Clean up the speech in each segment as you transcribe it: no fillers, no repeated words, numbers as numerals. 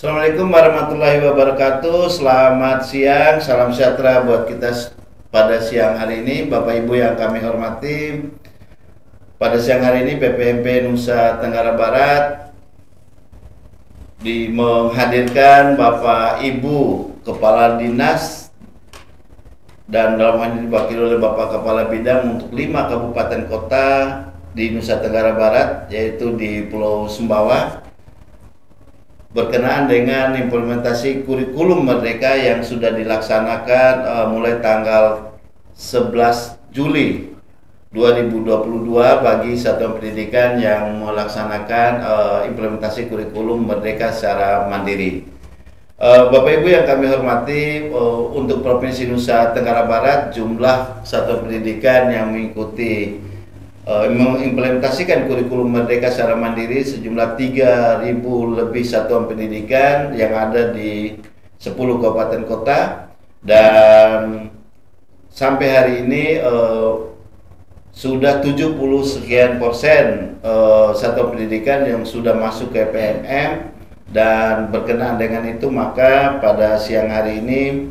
Assalamualaikum warahmatullahi wabarakatuh. Selamat siang, salam sejahtera buat kita pada siang hari ini. Bapak Ibu yang kami hormati, pada siang hari ini BPMP Nusa Tenggara Barat menghadirkan Bapak Ibu Kepala Dinas dan dalam hal ini diwakili oleh Bapak Kepala Bidang untuk 5 kabupaten kota di Nusa Tenggara Barat, yaitu di Pulau Sumbawa, berkenaan dengan implementasi kurikulum Merdeka yang sudah dilaksanakan mulai tanggal 11 Juli 2022 bagi satuan pendidikan yang melaksanakan implementasi kurikulum Merdeka secara mandiri. Bapak Ibu yang kami hormati, untuk Provinsi Nusa Tenggara Barat jumlah satuan pendidikan yang mengikuti mengimplementasikan kurikulum Merdeka secara mandiri sejumlah 3.000 lebih satuan pendidikan yang ada di 10 kabupaten kota, dan sampai hari ini sudah 70 sekian persen satuan pendidikan yang sudah masuk ke PMM. Dan berkenaan dengan itu, maka pada siang hari ini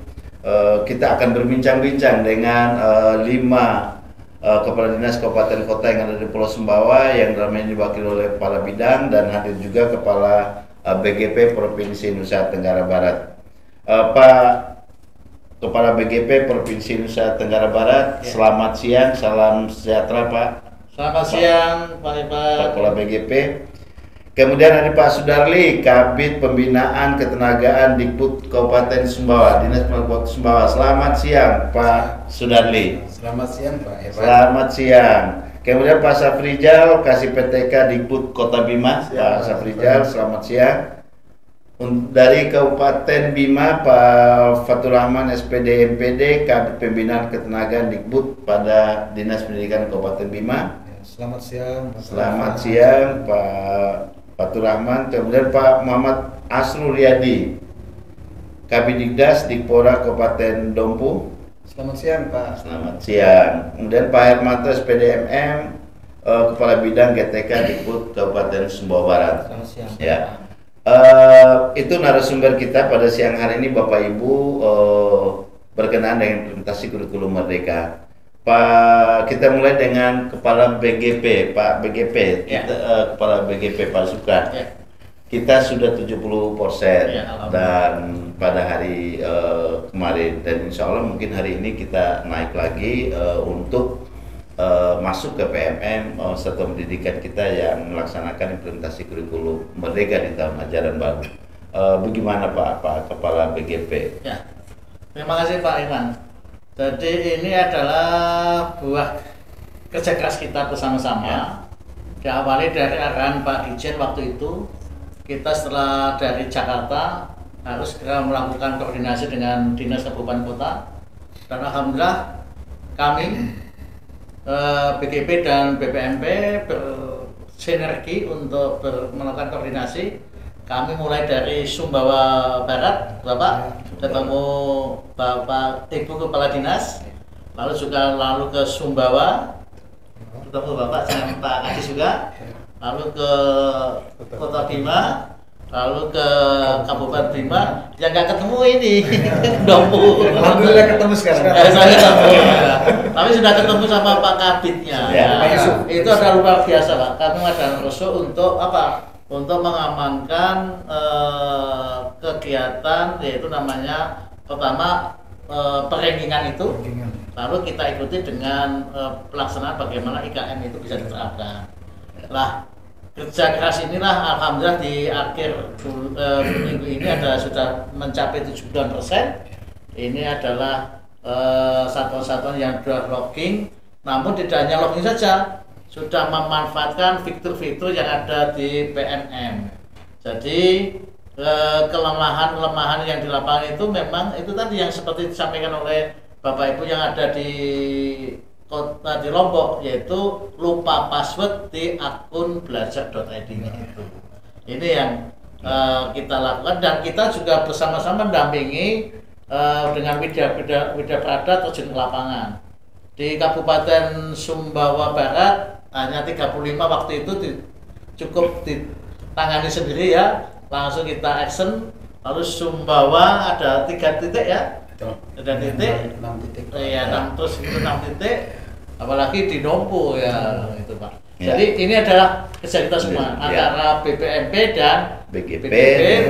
kita akan berbincang-bincang dengan 5 Kepala Dinas Kabupaten Kota yang ada di Pulau Sumbawa, yang dalam ini diwakili oleh Kepala Bidang, dan hadir juga Kepala BGP Provinsi Nusa Tenggara Barat. Pak Kepala BGP Provinsi Nusa Tenggara Barat, selamat siang, salam sejahtera Pak. Selamat siang Pak Iqbal. Kepala BGP. Kemudian ada Pak Sudarli, Kabid Pembinaan Ketenagaan Dikbud Kabupaten Sumbawa, Dinas Kabupaten Sumbawa. Selamat siang Pak Sudarli. Selamat siang Pak Evan. Selamat siang. Kemudian Pak Safrijal, Kasih PTK Dikbud Kota Bima. Pak Safrijal, selamat siang. Dari Kabupaten Bima, Pak Fatur Rahman, SPD MPD, Kabid Pembinaan Ketenagaan Dikbud pada Dinas Pendidikan Kabupaten Bima. Selamat siang. Selamat siang Pak Fatur Rahman. Kemudian Pak Muhammad Asrul Riyadi, Kabidikdas Dikpora Kabupaten Dompu. Selamat siang Pak. Selamat siang. Kemudian Pak Hermanto SPDMM, Kepala Bidang GTK Dikbud Kabupaten Sumbawa Barat. Selamat siang. Ya. Itu narasumber kita pada siang hari ini Bapak Ibu, berkenaan dengan implementasi kurikulum Merdeka. Pak, kita mulai dengan Kepala BGP, Pak BGP, ya. Kepala BGP Pak Suka. Ya. Kita sudah 70% Ya, dan pada hari kemarin, dan insya Allah mungkin hari ini kita naik lagi untuk masuk ke PMM, satuan pendidikan kita yang melaksanakan implementasi kurikulum Merdeka di tahun ajaran baru. Bagaimana Pak Kepala BGP? Ya. Terima kasih Pak Iwan. Jadi ini adalah buah kerja keras kita bersama-sama. Ya. Diawali dari arahan Pak Dirjen waktu itu. Kita setelah dari Jakarta harus segera melakukan koordinasi dengan Dinas Kabupaten Kota. Dan alhamdulillah kami BGP dan BPMP bersinergi untuk melakukan koordinasi. Kami mulai dari Sumbawa Barat, Bapak, ketemu Bapak Ibu Kepala Dinas, lalu ke Sumbawa, ketemu Bapak dengan Pak Adi juga, lalu ke Kota Bima, lalu ke Kabupaten Bima. Yang nggak ketemu ini Dompu. Alhamdulillah ketemu sekarang. Saya ketemu, ya. Tapi sudah ketemu sama Pak Kabitnya. Ya. Itu adalah luar biasa Pak. Kami ada rusuh untuk apa? Untuk mengamankan kegiatan, yaitu namanya pertama perenggingan itu, lalu kita ikuti dengan pelaksanaan bagaimana IKM itu bisa diterapkan. Lah, kerja keras inilah alhamdulillah di akhir minggu ini sudah mencapai 70%. Ini adalah satuan-satuan yang sudah logging, namun tidak hanya logging saja, sudah memanfaatkan fitur-fitur yang ada di PMM. Jadi kelemahan yang di lapangan itu memang itu tadi yang seperti disampaikan oleh Bapak Ibu yang ada di kota di Lombok, yaitu lupa password di akun belajar.id-nya itu. Ini yang kita lakukan, dan kita juga bersama-sama mendampingi dengan Widya Prada terjun ke lapangan. Di Kabupaten Sumbawa Barat hanya 35 waktu itu cukup ditangani sendiri ya, langsung kita action lalu Sumbawa ada 3 titik ya, Betul. ada titik, 6 titik. ya 6 terus itu 6 titik, apalagi di Nompo ya itu Pak. Ya. Jadi ini adalah kerja kita semua Ya. antara BPMP dan BGP,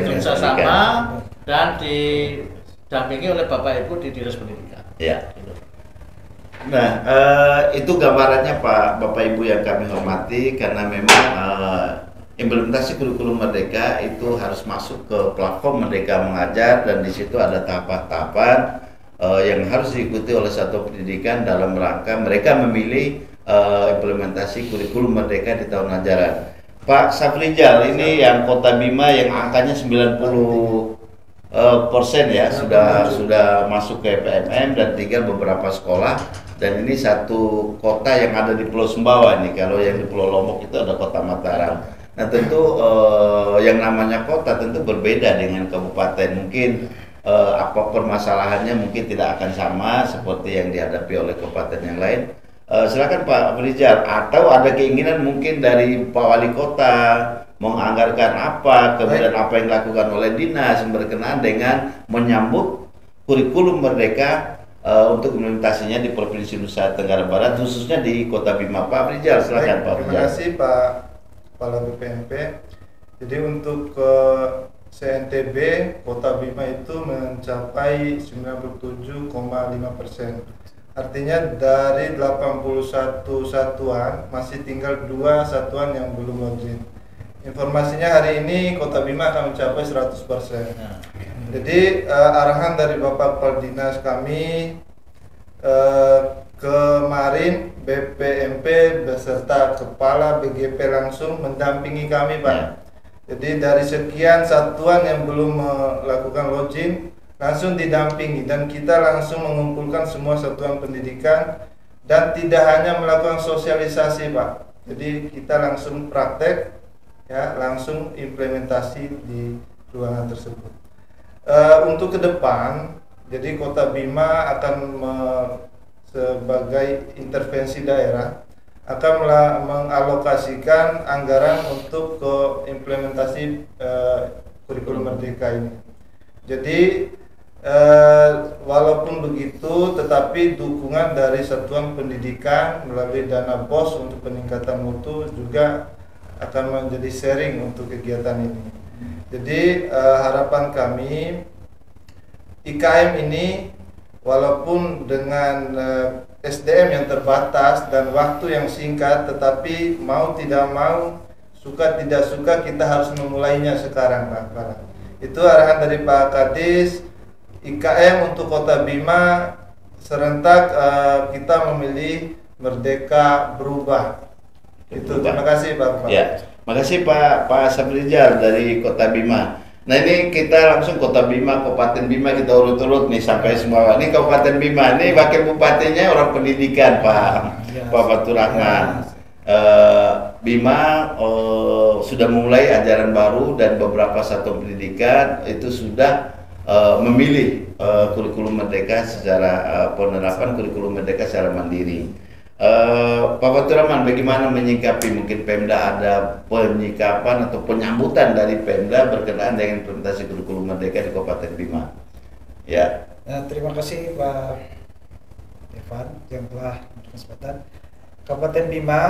bekerja sama pendidikan. dan didampingi oleh Bapak Ibu di Dinas Pendidikan. Ya. Gitu. Nah, itu gambarannya Pak, Bapak Ibu yang kami hormati, karena memang implementasi kurikulum Merdeka itu harus masuk ke platform Merdeka Mengajar, dan di situ ada tahapan-tahapan yang harus diikuti oleh satu pendidikan dalam rangka mereka memilih implementasi kurikulum Merdeka di tahun ajaran. Pak Safrijal, ini yang Kota Bima yang angkanya 90% ya sudah masuk ke PMM dan tinggal beberapa sekolah, dan ini satu kota yang ada di Pulau Sumbawa nih. Kalau yang di Pulau Lombok itu ada Kota Mataram. Nah tentu yang namanya kota tentu berbeda dengan kabupaten. Mungkin apa permasalahannya mungkin tidak akan sama seperti yang dihadapi oleh kabupaten yang lain. Silakan Pak Rizal, atau ada keinginan mungkin dari Pak Wali Kota menganggarkan apa, kemudian apa yang dilakukan oleh dinas yang berkenaan dengan menyambut kurikulum Merdeka untuk implementasinya di Provinsi Nusa Tenggara Barat, khususnya di Kota Bima. Pak Rizal, silakan Pak Rizal. Terima kasih Pak Kepala BPMP. Jadi untuk ke CNTB Kota Bima itu mencapai 97,5%. Artinya dari 81 satuan masih tinggal 2 satuan yang belum login. Informasinya hari ini Kota Bima akan mencapai 100%. Jadi arahan dari Bapak Kepala Dinas kami kemarin BPMP beserta Kepala BGP langsung mendampingi kami Pak. Jadi dari sekian satuan yang belum melakukan login langsung didampingi, dan kita langsung mengumpulkan semua satuan pendidikan dan tidak hanya melakukan sosialisasi Pak. Jadi kita langsung praktek ya, langsung implementasi di ruangan tersebut. Untuk ke depan, jadi Kota Bima akan sebagai intervensi daerah akan mengalokasikan anggaran untuk ke implementasi kurikulum Merdeka ini. Jadi walaupun begitu, tetapi dukungan dari satuan pendidikan melalui dana BOS untuk peningkatan mutu juga akan menjadi sharing untuk kegiatan ini. Jadi harapan kami IKM ini walaupun dengan SDM yang terbatas dan waktu yang singkat, tetapi mau tidak mau, suka tidak suka kita harus memulainya sekarang Pak. Itu arahan dari Pak Kadis. IKM untuk Kota Bima serentak kita memilih Merdeka Berubah. Itu. Terima kasih Pak. Ya, makasih Pak Safrijal dari Kota Bima. Nah ini kita langsung Kota Bima, Kabupaten Bima kita urut-urut nih sampai semua. Ini Kabupaten Bima, ini wakil bupatinya orang pendidikan Pak Fatur Rahman. Bima sudah memulai ajaran baru dan beberapa satuan pendidikan itu sudah memilih kurikulum Merdeka secara penerapan kurikulum Merdeka secara mandiri. Pak Fatur Rahman, bagaimana menyikapi mungkin Pemda ada penyikapan atau penyambutan dari Pemda berkenaan dengan implementasi kurikulum Merdeka di Kabupaten Bima? Ya. Terima kasih Pak Evan yang telah memberikan kesempatan. Kabupaten Bima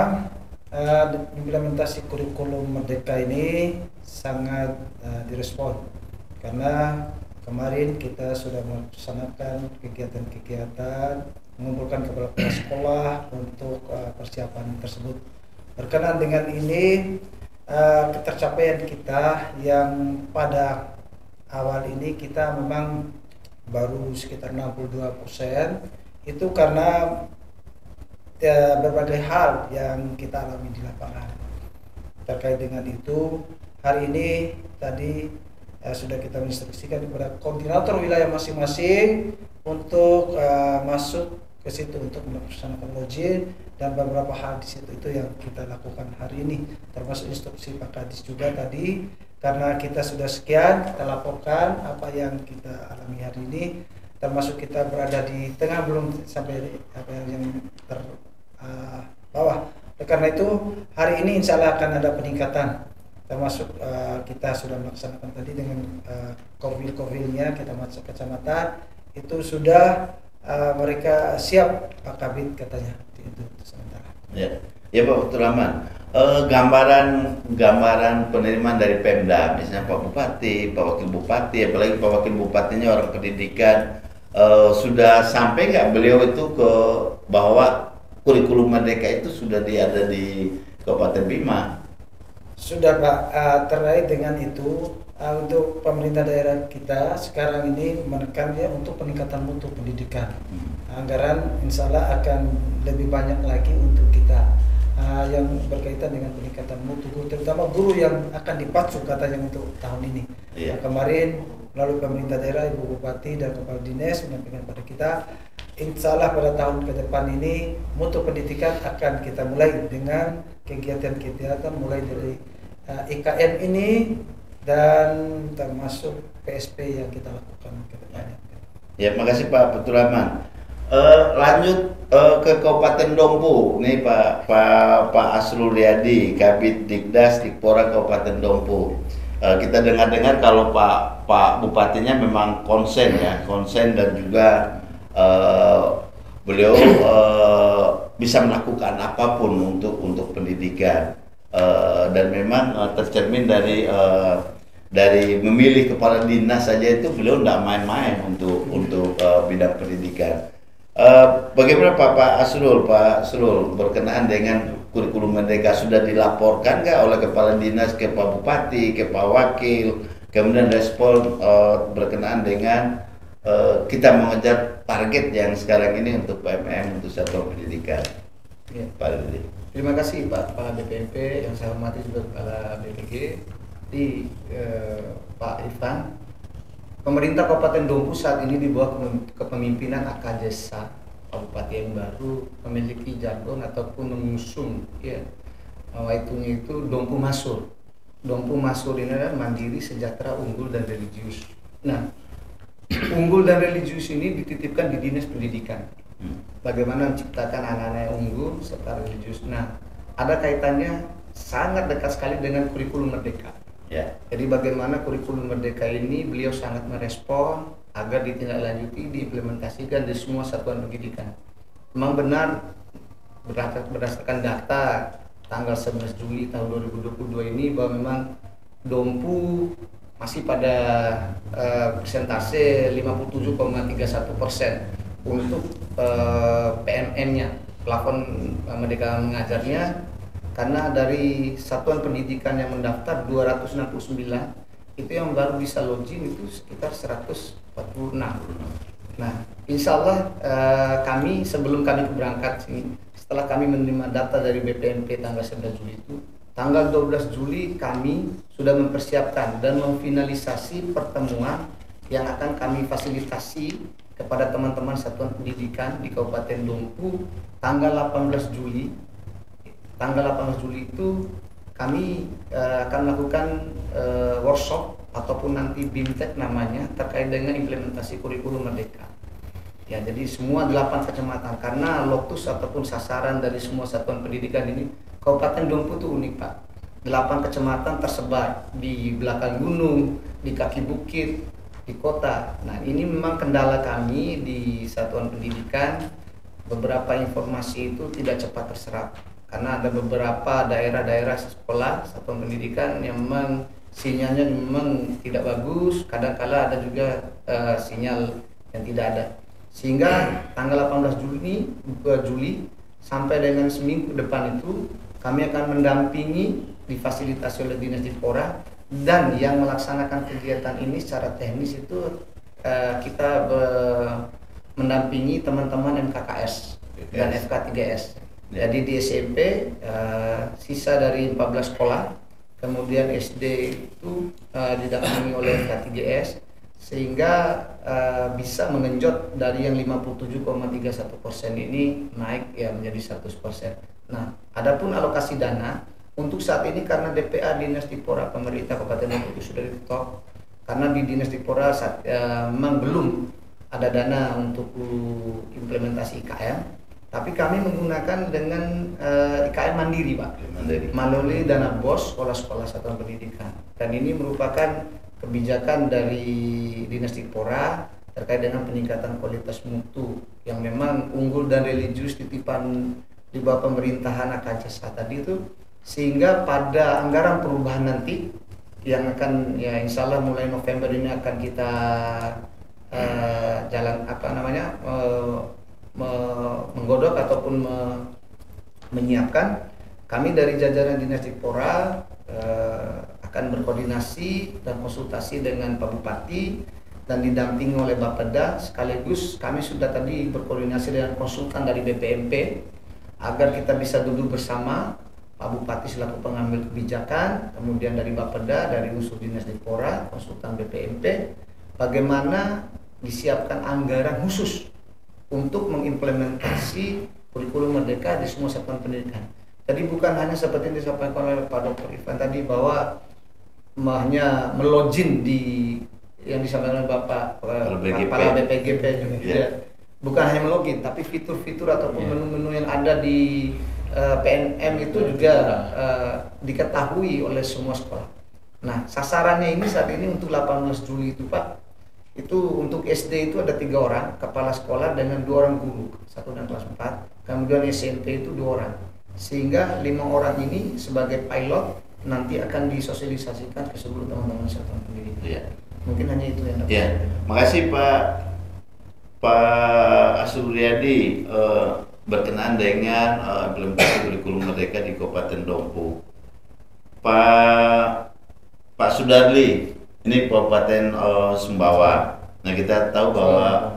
implementasi kurikulum Merdeka ini sangat direspon, karena kemarin kita sudah melaksanakan kegiatan-kegiatan mengumpulkan kepala sekolah untuk persiapan tersebut. Berkenaan dengan ini, ketercapaian kita yang pada awal ini kita memang baru sekitar 62%, itu karena berbagai hal yang kita alami di lapangan. Terkait dengan itu, hari ini tadi sudah kita menginstruksikan kepada koordinator wilayah masing-masing untuk masuk ke situ untuk melaksanakan login, dan beberapa hal di situ itu yang kita lakukan hari ini, termasuk instruksi Pak Kadis juga tadi, karena kita sudah sekian kita laporkan apa yang kita alami hari ini, termasuk kita berada di tengah belum sampai apa yang bawah. Karena itu hari ini insya Allah akan ada peningkatan termasuk kita sudah melaksanakan tadi dengan korwil-korwilnya, kita masuk kecamatan itu sudah mereka siap Pak Kabit katanya itu sementara. Ya Pak Fathur Rahman, gambaran penerimaan dari Pemda, misalnya Pak Bupati, Pak Wakil Bupati, apalagi Pak Wakil Bupatinya orang pendidikan, sudah sampai nggak beliau itu ke bahwa kurikulum Merdeka itu sudah ada di Kabupaten Bima? Sudah Pak, terkait dengan itu untuk pemerintah daerah kita sekarang ini menekannya untuk peningkatan mutu pendidikan. Anggaran insya Allah akan lebih banyak lagi untuk kita yang berkaitan dengan peningkatan mutu, terutama guru yang akan dipacu katanya untuk tahun ini. Iya. Kemarin melalui pemerintah daerah, Ibu Bupati dan Kepala Dinas menyampaikan pada kita, insya Allah pada tahun ke depan ini mutu pendidikan akan kita mulai dengan kegiatan-kegiatan mulai dari IKN ini dan termasuk PSP yang kita lakukan ke depannya. Ya, makasih Pak Fathur Rahman. Lanjut ke Kabupaten Dompu, nih Pak Asrul Riyadi, Kabid Dikdas Dikpora Kabupaten Dompu. Kita dengar-dengar kalau Pak Bupatinya memang konsen dan juga beliau bisa melakukan apapun untuk pendidikan, dan memang tercermin dari memilih kepala dinas saja itu beliau tidak main-main untuk bidang pendidikan. Bagaimana Pak Asrul berkenaan dengan kurikulum Merdeka, sudah dilaporkan nggak oleh kepala dinas ke Pak Bupati, ke Pak Wakil, kemudian respon berkenaan dengan kita mengejar target yang sekarang ini untuk PMM, untuk satuan pendidikan? Ya. Pak Didi. Terima kasih Pak Kepala BPMP, yang saya hormati juga Kepala BPG, Pak Irfan. Pemerintah Kabupaten Dompu saat ini di bawah kepemimpinan AKJSA, Pak Bupati yang baru, memiliki jargon ataupun mengusung waitunya itu Dompu Masur. Dompu Masur ini adalah mandiri, sejahtera, unggul dan religius. Nah, unggul dan religius ini dititipkan di Dinas Pendidikan. Bagaimana menciptakan anak-anak yang unggul serta religius. Nah, ada kaitannya sangat dekat sekali dengan kurikulum Merdeka. Ya. Jadi bagaimana kurikulum Merdeka ini beliau sangat merespon agar ditindaklanjuti, diimplementasikan di semua satuan pendidikan. Memang benar berdasarkan data tanggal 11 Juli tahun 2022 ini bahwa memang Dompu masih pada persentase 57,31% untuk PMM-nya, plafon Merdeka Mengajarnya. Karena dari satuan pendidikan yang mendaftar 269 itu yang baru bisa login itu sekitar 146. Nah, insya Allah kami sebelum kami berangkat sini, setelah kami menerima data dari BPMP tanggal 11 Juli itu, tanggal 12 Juli kami sudah mempersiapkan dan memfinalisasi pertemuan yang akan kami fasilitasi kepada teman-teman satuan pendidikan di Kabupaten Dompu tanggal 18 Juli. Tanggal 18 Juli itu kami akan melakukan workshop ataupun nanti BIMTEK namanya terkait dengan implementasi kurikulum Merdeka. Ya, jadi semua 8 kecamatan, karena lokus ataupun sasaran dari semua satuan pendidikan ini, Kabupaten Dompu itu unik Pak. 8 kecamatan tersebar di belakang gunung, di kaki bukit, di kota. Nah, ini memang kendala kami di satuan pendidikan, beberapa informasi itu tidak cepat terserap. Karena ada beberapa daerah-daerah sekolah satuan pendidikan yang memang sinyalnya memang tidak bagus, kadang-kala ada juga sinyal yang tidak ada. Sehingga tanggal 18 Juli sampai dengan seminggu depan itu kami akan mendampingi, difasilitasi oleh Dinas Dikpora, dan yang melaksanakan kegiatan ini secara teknis itu kita mendampingi teman-teman MKKS dan FK3S. Jadi di SMP sisa dari 14 sekolah, kemudian SD itu didampingi oleh K3S, sehingga bisa mengenjot dari yang 57,31% ini naik ya menjadi 100%. Nah, adapun alokasi dana untuk saat ini karena DPA Dinas Dikpora pemerintah Kabupaten Dompu itu sudah diketok, karena di Dinas Dikpora memang belum ada dana untuk implementasi IKM. Tapi kami menggunakan dengan IKM Mandiri, Pak. Mandiri. Melalui dana BOS sekolah-sekolah satuan pendidikan. Dan ini merupakan kebijakan dari Dinas Dikpora terkait dengan peningkatan kualitas mutu yang memang unggul dan religius titipan di bawah pemerintahan AKCSA tadi itu, sehingga pada anggaran perubahan nanti yang akan ya insya Allah mulai November ini akan kita menggodok ataupun menyiapkan. Kami dari jajaran Dinas Dikpora akan berkoordinasi dan konsultasi dengan Pak Bupati dan didampingi oleh Bapeda, sekaligus kami sudah tadi berkoordinasi dengan konsultan dari BPMP agar kita bisa duduk bersama Pak Bupati selaku pengambil kebijakan, kemudian dari Bapeda, dari unsur Dinas Dikpora, konsultan BPMP, bagaimana disiapkan anggaran khusus untuk mengimplementasi kurikulum Merdeka di semua satuan pendidikan. Jadi bukan hanya seperti yang disampaikan oleh Pak Dr. Irfan tadi bahwa hanya melogin di yang disampaikan oleh Bapak Kepala BPGP, bukan hanya melogin, tapi fitur-fitur ataupun menu-menu yang ada di PNM itu juga diketahui oleh semua sekolah. Nah, sasarannya ini saat ini untuk 18 Juli itu, Pak, itu untuk SD itu ada 3 orang kepala sekolah dengan 2 orang guru, 1 dan kelas 4, kemudian SMP itu 2 orang, sehingga 5 orang ini sebagai pilot nanti akan disosialisasikan ke seluruh teman-teman satuan pendidikan. Ya. Mungkin hanya itu yang dapat. Ya, makasih Pak Asuryadi berkenaan dengan implementasi kurikulum Merdeka di Kabupaten Dompu. Pak Sudarli, ini Kabupaten Sumbawa. Nah, kita tahu bahwa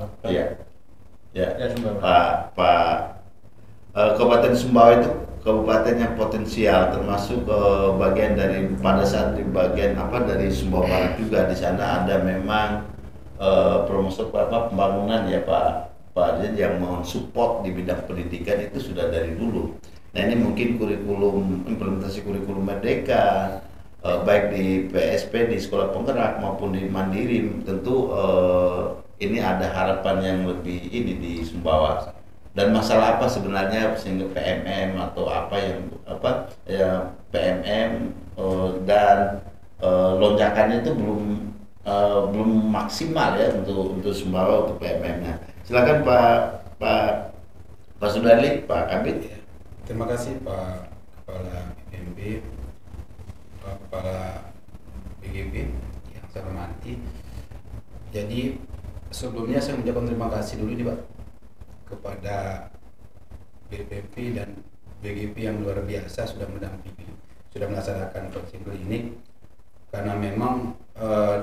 Kabupaten Sumbawa itu kabupaten yang potensial, termasuk bagian dari pada saat di bagian dari Sumbawa Barat juga. Di sana ada memang promosi pembangunan ya Pak Arjen yang mensupport di bidang pendidikan itu sudah dari dulu. Nah, ini mungkin implementasi kurikulum Merdeka baik di PSP, di sekolah penggerak maupun di Mandiri, tentu ini ada harapan yang lebih ini di Sumbawa. Dan masalah apa sebenarnya sehingga PMM atau PMM dan lonjakannya itu belum maksimal ya untuk Sumbawa, untuk PMM-nya. Silakan Pak Sudarli, Pak Kabit. Terima kasih Pak Kepala BPMP, Pak Kepala BGP yang saya hormati. Jadi sebelumnya saya mengucapkan terima kasih dulu nih Pak kepada BPMP dan BGP yang luar biasa sudah mendampingi, sudah melaksanakan prosedur ini, karena memang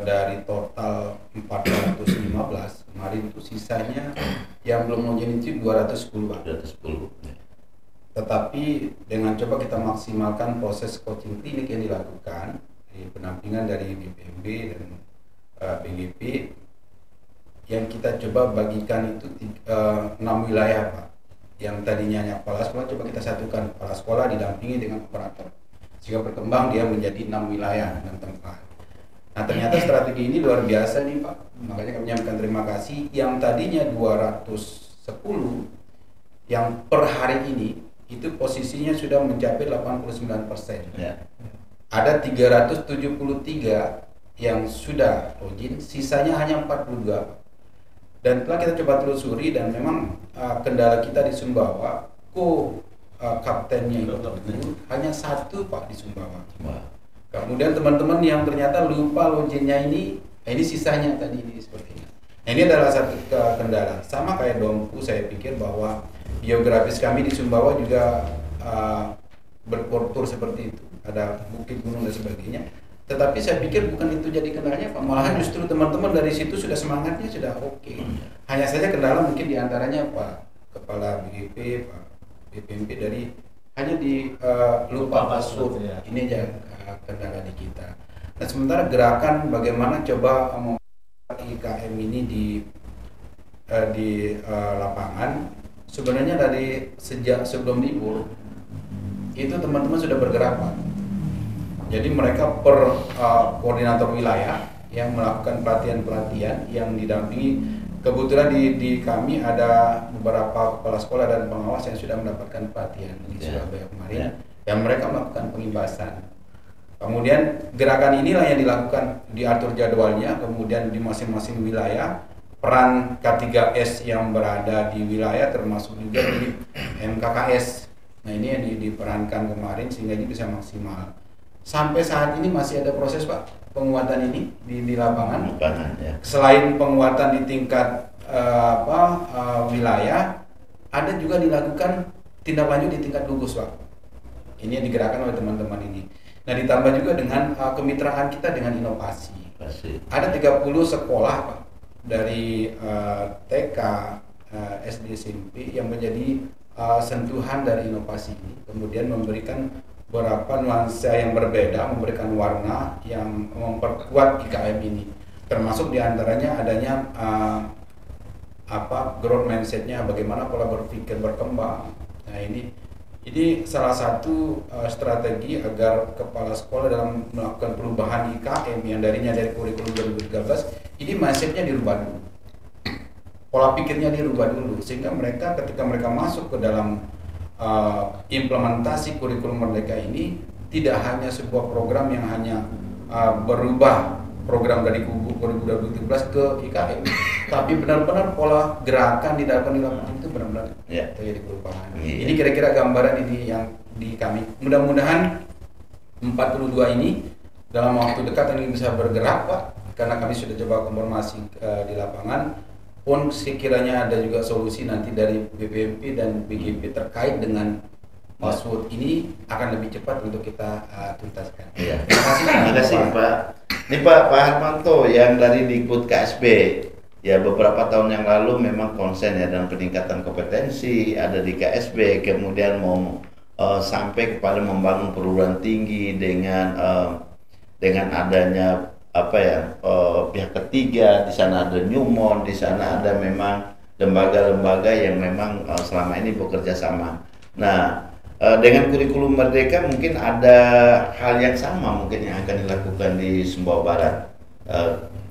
dari total 415 kemarin itu sisanya yang belum login itu 210 Pak. 210. Tetapi dengan coba kita maksimalkan proses coaching klinik yang dilakukan di pendampingan dari BPMP dan BGP, yang kita coba bagikan itu 6 wilayah Pak. Yang tadinya hanya kepala sekolah, coba kita satukan kepala sekolah didampingi dengan operator, sehingga berkembang dia menjadi 6 wilayah dan tempat. Nah, ternyata strategi ini luar biasa nih Pak. Makanya kami menyampaikan terima kasih. Yang tadinya 210 yang per hari ini itu posisinya sudah mencapai 89%. Ya. Ada 373 yang sudah login, sisanya hanya 42. Dan telah kita coba telusuri, dan memang kendala kita di Sumbawa, kaptennya itu hanya 1 Pak di Sumbawa. Kemudian teman-teman yang ternyata lupa loginnya ini sisanya tadi ini sepertinya. Nah, ini adalah satu kendala. Sama kayak Dompu, saya pikir bahwa geografis kami di Sumbawa juga berkontur seperti itu. Ada bukit, gunung dan sebagainya. Tetapi saya pikir bukan itu jadi kendalanya Pak. Malahan justru teman-teman dari situ sudah semangatnya sudah oke. Hanya saja kendala mungkin diantaranya Pak Kepala BGP, Pak BPMP dari hanya di lupa password. Ini aja kendala di kita. Nah, sementara gerakan bagaimana coba IKM ini di lapangan, sebenarnya dari sejak sebelum libur itu teman-teman sudah bergerak Pak. Jadi mereka per koordinator wilayah yang melakukan pelatihan-pelatihan yang didampingi Kebetulan di kami ada beberapa kepala sekolah dan pengawas yang sudah mendapatkan pelatihan di Surabaya kemarin, yang mereka melakukan pengimbasan. Kemudian gerakan inilah yang dilakukan, diatur jadwalnya, kemudian di masing-masing wilayah, peran K3S yang berada di wilayah termasuk juga di MKKS. Nah ini yang diperankan kemarin sehingga ini bisa maksimal. Sampai saat ini masih ada proses Pak penguatan ini di lapangan. Ya. Selain penguatan di tingkat wilayah, ada juga dilakukan tindak lanjut di tingkat gugus Pak. Ini yang digerakkan oleh teman-teman ini. Nah ditambah juga dengan kemitraan kita dengan inovasi. Ada 30 sekolah Pak dari TK, SD, SMP yang menjadi sentuhan dari inovasi ini. Kemudian memberikan beberapa nuansa yang berbeda, memberikan warna yang memperkuat IKM ini. Termasuk diantaranya adanya growth mindsetnya, bagaimana pola berpikir berkembang. Nah ini salah satu strategi agar kepala sekolah dalam melakukan perubahan IKM yang dari kurikulum 2013 ini mindsetnya dirubah dulu, pola pikirnya dirubah dulu, sehingga mereka ketika mereka masuk ke dalam implementasi kurikulum Merdeka ini tidak hanya sebuah program yang hanya berubah program dari kurikulum 2017 ke IKM, tapi benar-benar pola gerakan di dalam itu benar-benar terjadi perubahan. Ini kira-kira gambaran ini yang di kami. Mudah-mudahan 42 ini dalam waktu dekat ini bisa bergerak Pak, karena kami sudah coba konfirmasi di lapangan. Pun sekiranya ada juga solusi nanti dari BPMP dan BGP terkait dengan password ini akan lebih cepat untuk kita tuntaskan. Terima kasih Pak. Ini Pak Harmanto yang dari Dikbud KSB, ya beberapa tahun yang lalu memang konsen ya dalam peningkatan kompetensi ada di KSB, kemudian mau sampai kepada membangun perguruan tinggi dengan adanya pihak ketiga. Di sana ada Newmont, di sana ada memang lembaga-lembaga yang memang selama ini bekerja sama. Nah, dengan kurikulum Merdeka mungkin ada hal yang sama mungkin yang akan dilakukan di Sumbawa Barat,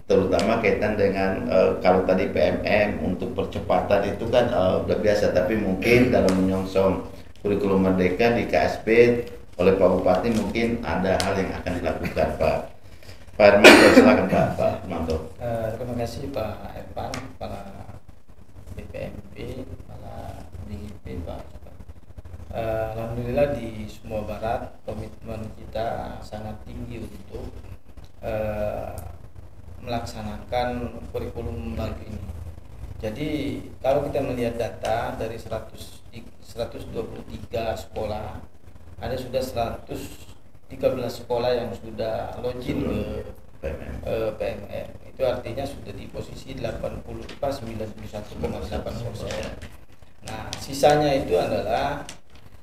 terutama kaitan dengan kalau tadi PMM untuk percepatan itu kan udah biasa, tapi mungkin dalam menyongsong kurikulum Merdeka di KSB oleh Pak Bupati mungkin ada hal yang akan dilakukan Pak Harmanto. Silakan Pak Harmanto. Terima kasih Pak Evan, Kepala BPMP, Kepala DGP Pak. Alhamdulillah di Sumbawa Barat komitmen kita sangat tinggi untuk melaksanakan kurikulum baru ini. Jadi kalau kita melihat data dari 123 sekolah, ada sudah 113 sekolah yang sudah login ke PMM. Itu artinya sudah di posisi 91,8%. Nah, sisanya itu adalah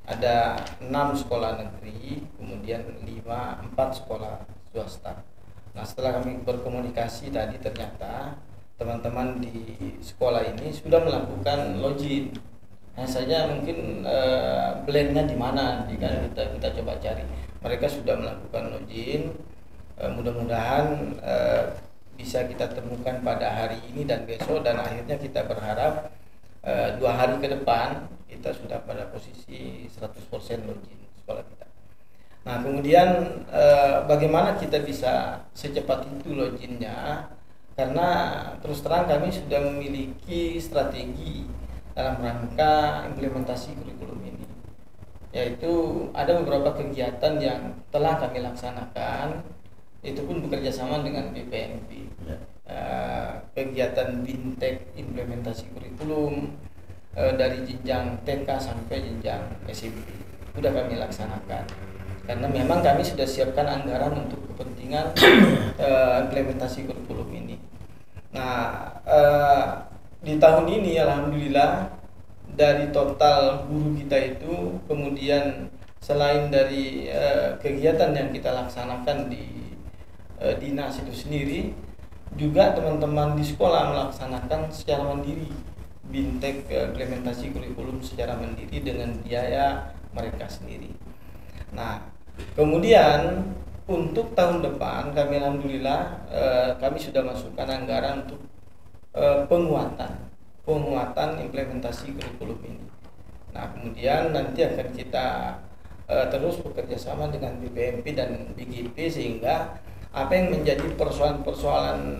ada 6 sekolah negeri, kemudian 4 sekolah swasta. Nah, setelah kami berkomunikasi tadi ternyata teman-teman di sekolah ini sudah melakukan login. Hanya saja mungkin blendnya di mana jika kita coba cari. Mereka sudah melakukan login, mudah-mudahan bisa kita temukan pada hari ini dan besok, dan akhirnya kita berharap 2 hari ke depan kita sudah pada posisi 100% login sekolah kita. Nah kemudian bagaimana kita bisa secepat itu loginnya, karena terus terang kami sudah memiliki strategi dalam rangka implementasi kurikulum ini, yaitu ada beberapa kegiatan yang telah kami laksanakan, itu pun bekerja sama dengan BPMP. Kegiatan bintek implementasi kurikulum dari jenjang TK sampai jenjang SMP sudah kami laksanakan, karena memang kami sudah siapkan anggaran untuk kepentingan implementasi kurikulum ini. Nah di tahun ini alhamdulillah dari total guru kita itu, kemudian selain dari kegiatan yang kita laksanakan di dinas itu sendiri, juga teman-teman di sekolah melaksanakan secara mandiri bintek implementasi kurikulum secara mandiri dengan biaya mereka sendiri. Nah kemudian untuk tahun depan kami alhamdulillah kami sudah masukkan anggaran untuk penguatan implementasi kurikulum ini. Nah, kemudian nanti akan kita terus bekerja sama dengan BPMP dan BGP sehingga apa yang menjadi persoalan-persoalan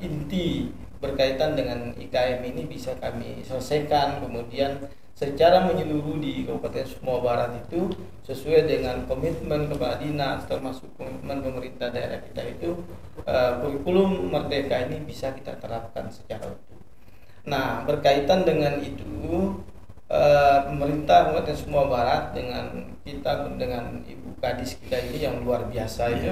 inti berkaitan dengan IKM ini bisa kami selesaikan, kemudian secara menyeluruh di Kabupaten Sumbawa Barat itu sesuai dengan komitmen kepala dinas termasuk komitmen pemerintah daerah kita itu, kurikulum Merdeka ini bisa kita terapkan secara utuh. Nah, berkaitan dengan itu, pemerintah Kabupaten Sumbawa Barat dengan Ibu Kadis kita ini yang luar biasa itu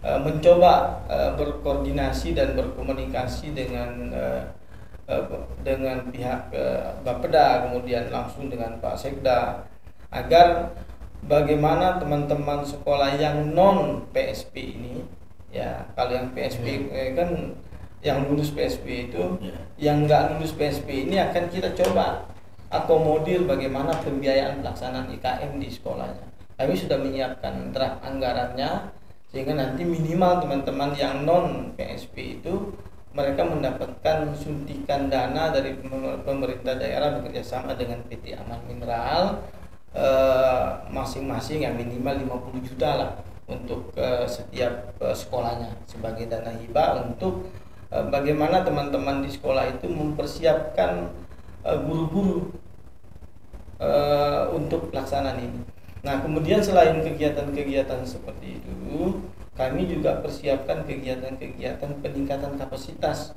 mencoba berkoordinasi dan berkomunikasi dengan pihak Bapeda, kemudian langsung dengan Pak Sekda, agar bagaimana teman-teman sekolah yang non PSP ini, ya kalau yang PSP kan yang lulus PSP itu, yang nggak lulus PSP ini akan kita coba akomodir bagaimana pembiayaan pelaksanaan IKM di sekolahnya. Kami sudah menyiapkan draft anggarannya sehingga nanti minimal teman-teman yang non PSP itu mereka mendapatkan suntikan dana dari pemerintah daerah bekerjasama dengan PT Aman Mineral masing-masing yang minimal 50 juta lah untuk setiap sekolahnya sebagai dana hibah untuk bagaimana teman-teman di sekolah itu mempersiapkan guru-guru untuk pelaksanaan ini. Nah, kemudian selain kegiatan-kegiatan seperti itu, kami juga persiapkan kegiatan-kegiatan peningkatan kapasitas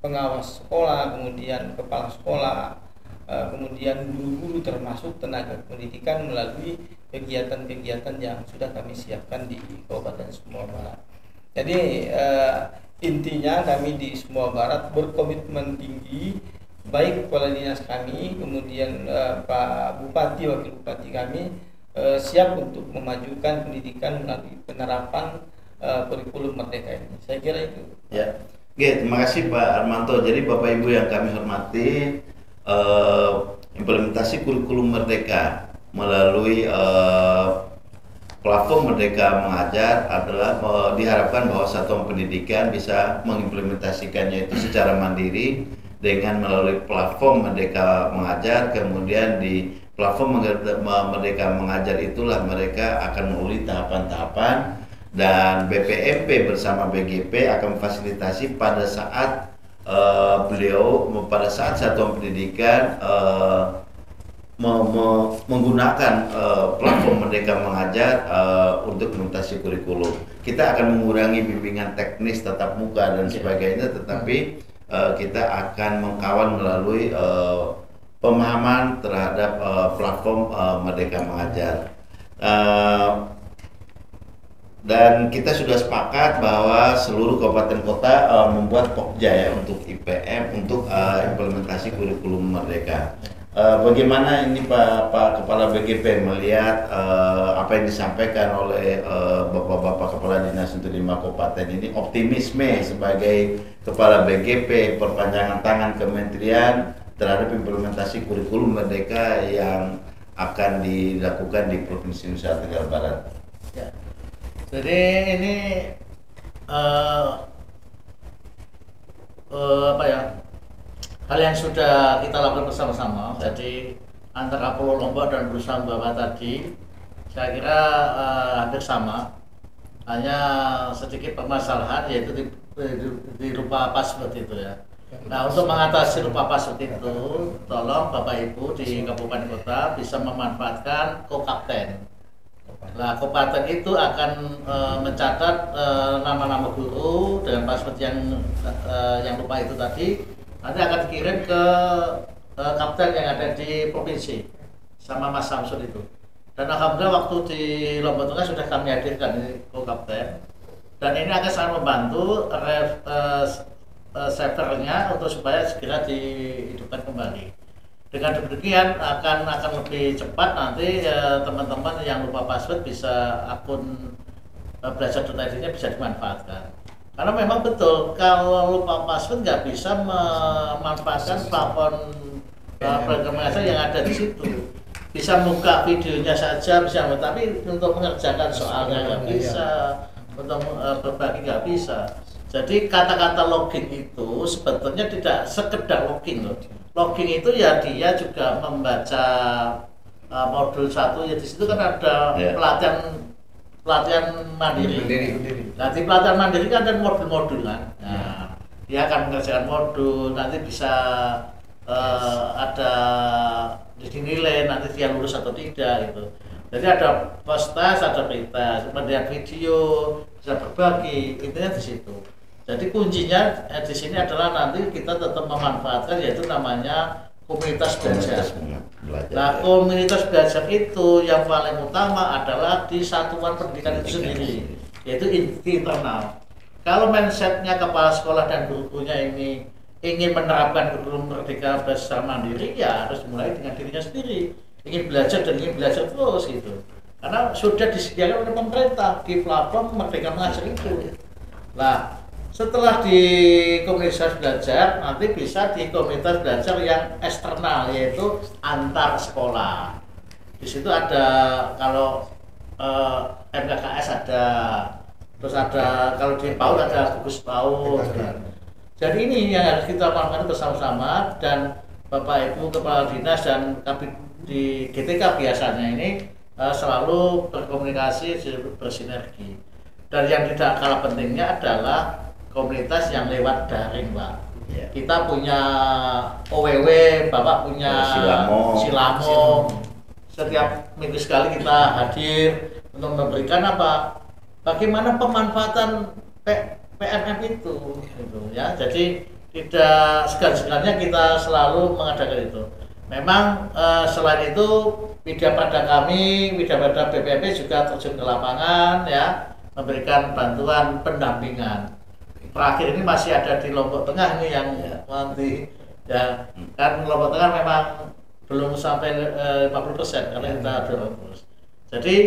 pengawas sekolah, kemudian kepala sekolah, kemudian guru-guru termasuk tenaga pendidikan melalui kegiatan-kegiatan yang sudah kami siapkan di Kabupaten Sumbawa Barat. Jadi intinya kami di Sumbawa Barat berkomitmen tinggi, baik kepala dinas kami, kemudian Pak Bupati, Wakil Bupati kami siap untuk memajukan pendidikan melalui penerapan kurikulum Merdeka ini. Saya kira itu. Ya, oke, terima kasih Pak Armanto. Jadi Bapak Ibu yang kami hormati, implementasi kurikulum Merdeka melalui platform Merdeka Mengajar adalah diharapkan bahwa satuan pendidikan bisa mengimplementasikannya itu secara mandiri dengan melalui platform Merdeka Mengajar. Kemudian di platform Merdeka Mengajar itulah mereka akan melalui tahapan-tahapan, dan BPMP bersama BGP akan memfasilitasi pada saat pada saat satuan pendidikan menggunakan platform Merdeka Mengajar untuk implementasi kurikulum. Kita akan mengurangi bimbingan teknis tatap muka dan sebagainya, tetapi kita akan mengkawan melalui pemahaman terhadap platform Merdeka Mengajar. Dan kita sudah sepakat bahwa seluruh kabupaten kota membuat Pokja ya untuk IPM, untuk implementasi kurikulum Merdeka. Bagaimana ini Pak Kepala BGP melihat apa yang disampaikan oleh Bapak-Bapak Kepala Dinas untuk 5 kabupaten ini, optimisme sebagai Kepala BGP perpanjangan tangan kementerian terhadap implementasi kurikulum Merdeka yang akan dilakukan di Provinsi Nusa Tenggara Barat? Ya. Jadi ini hal yang sudah kita lakukan bersama-sama. Jadi antara Pulau Lombok dan Nusa Tenggara tadi saya kira hampir sama, hanya sedikit permasalahan yaitu di rupa pas seperti itu ya. Nah, untuk mengatasi rupa pas seperti itu, tolong Bapak Ibu di kabupaten kota bisa memanfaatkan co-kapten. Nah, kabupaten itu akan mencatat nama-nama guru dengan password yang lupa itu tadi, nanti akan dikirim ke kapten yang ada di provinsi sama Mas Samsul itu. Dan alhamdulillah waktu di Lombok Tengah sudah kami hadirkan di kapten, dan ini akan sangat membantu servernya untuk supaya segera dihidupkan kembali. Dengan demikian akan lebih cepat nanti teman-teman yang lupa password bisa akun belajar.id-nya bisa dimanfaatkan. Karena memang betul kalau lupa password nggak bisa memanfaatkan platform program mengajar yang ada di situ. Bisa buka videonya saja bisa, tapi untuk mengerjakan soalnya nggak bisa, untuk berbagi nggak bisa. Jadi kata-kata logging itu sebetulnya tidak sekedar logging loh. Logging itu ya dia juga membaca modul 1, ya di situ kan ada pelatihan mandiri. Nanti pelatihan mandiri kan ada modul-modul kan. Nah, dia akan mengerjakan modul, nanti bisa ada dinilai nanti dia lulus atau tidak gitu. Jadi ada post test, ada pre-test, kemudian video, bisa berbagi, intinya di situ. Jadi kuncinya di sini adalah nanti kita tetap memanfaatkan yaitu namanya komunitas belajar. Nah, komunitas belajar itu yang paling utama adalah di satuan pendidikan itu sendiri, yaitu internal. Kalau mindsetnya kepala sekolah dan guru-gurunya ini ingin menerapkan kurikulum Merdeka Belajar Mandiri, ya harus mulai dengan dirinya sendiri. Ingin belajar dan ingin belajar terus gitu. Karena sudah disediakan oleh pemerintah di platform Merdeka Mengajar itu. Nah, setelah di komunitas belajar, nanti bisa di komunitas belajar yang eksternal, yaitu antar sekolah. Di situ ada kalau MKKS ada, terus ada kalau di PAUD ada gugus PAUD. Jadi ini yang harus kita lakukan bersama-sama, dan Bapak Ibu Kepala Dinas dan Kabid di GTK biasanya ini selalu berkomunikasi, bersinergi. Dan yang tidak kalah pentingnya adalah komunitas yang lewat daring, Pak. Ya. Kita punya OWW, Bapak punya Silamo. Setiap minggu sekali kita hadir untuk memberikan apa? Bagaimana pemanfaatan PMM itu, gitu, ya. Jadi tidak segan-segannya kita selalu mengadakan itu. Memang selain itu Widyapada kami, Widyapada BPMP juga terjun ke lapangan, ya, memberikan bantuan pendampingan. Terakhir ini masih ada di Lombok Tengah ini yang nanti, ya, kan Lombok Tengah memang belum sampai 50% karena kita dorong terus. Jadi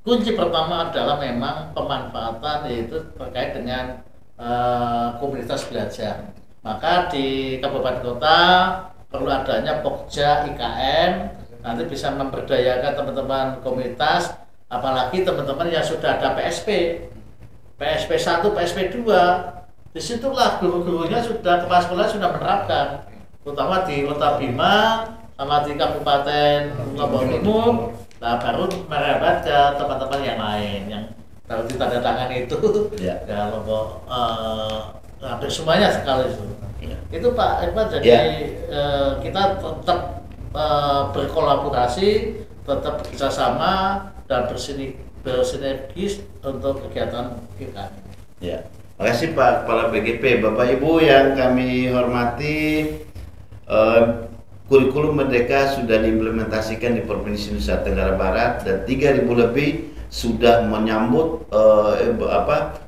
kunci pertama adalah memang pemanfaatan, yaitu terkait dengan komunitas belajar. Maka di kabupaten kota perlu adanya Pokja IKM, nanti bisa memberdayakan teman-teman komunitas, apalagi teman-teman yang sudah ada PSP 1, PSP 2, disitulah guru-gurunya sudah, kepala sekolah sudah menerapkan, terutama di Kota Bima sama di Kabupaten Lombok Timur. Nah, baru merebak ke teman-teman yang lain yang baru ditandatangani itu, ya Lombok hampir semuanya sekali itu. Itu Pak Irfan, jadi kita tetap berkolaborasi, tetap bekerjasama dan bersinergis untuk kegiatan kita. Ya, makasih Pak Kepala BGP. Bapak Ibu yang kami hormati, kurikulum Merdeka sudah diimplementasikan di Provinsi Nusa Tenggara Barat dan 3.000 lebih sudah menyambut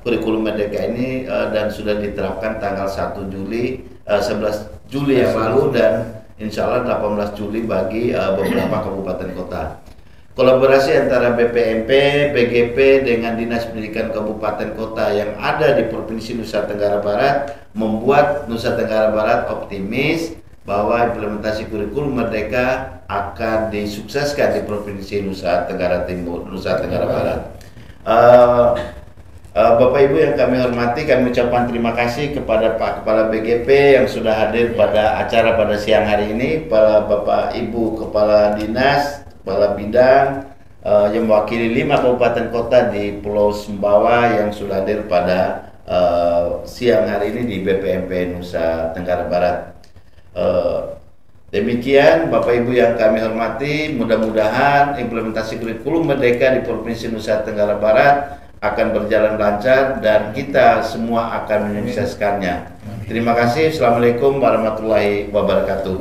kurikulum Merdeka ini dan sudah diterapkan tanggal 11 Juli yang lalu dan insya Allah 18 Juli bagi beberapa kabupaten kota. Kolaborasi antara BPMP, BGP dengan Dinas Pendidikan Kabupaten Kota yang ada di Provinsi Nusa Tenggara Barat membuat Nusa Tenggara Barat optimis bahwa implementasi kurikulum Merdeka akan disukseskan di Provinsi Nusa Tenggara Barat. Bapak Ibu yang kami hormati, kami ucapkan terima kasih kepada Pak Kepala BGP yang sudah hadir pada acara pada siang hari ini, para Bapak Ibu Kepala Dinas, Kepala Bidang yang mewakili 5 kabupaten kota di Pulau Sumbawa yang sudah hadir pada siang hari ini di BPMP Nusa Tenggara Barat. Demikian Bapak Ibu yang kami hormati, mudah-mudahan implementasi kurikulum Merdeka di Provinsi Nusa Tenggara Barat akan berjalan lancar dan kita semua akan menyukseskannya. Terima kasih. Assalamualaikum warahmatullahi wabarakatuh.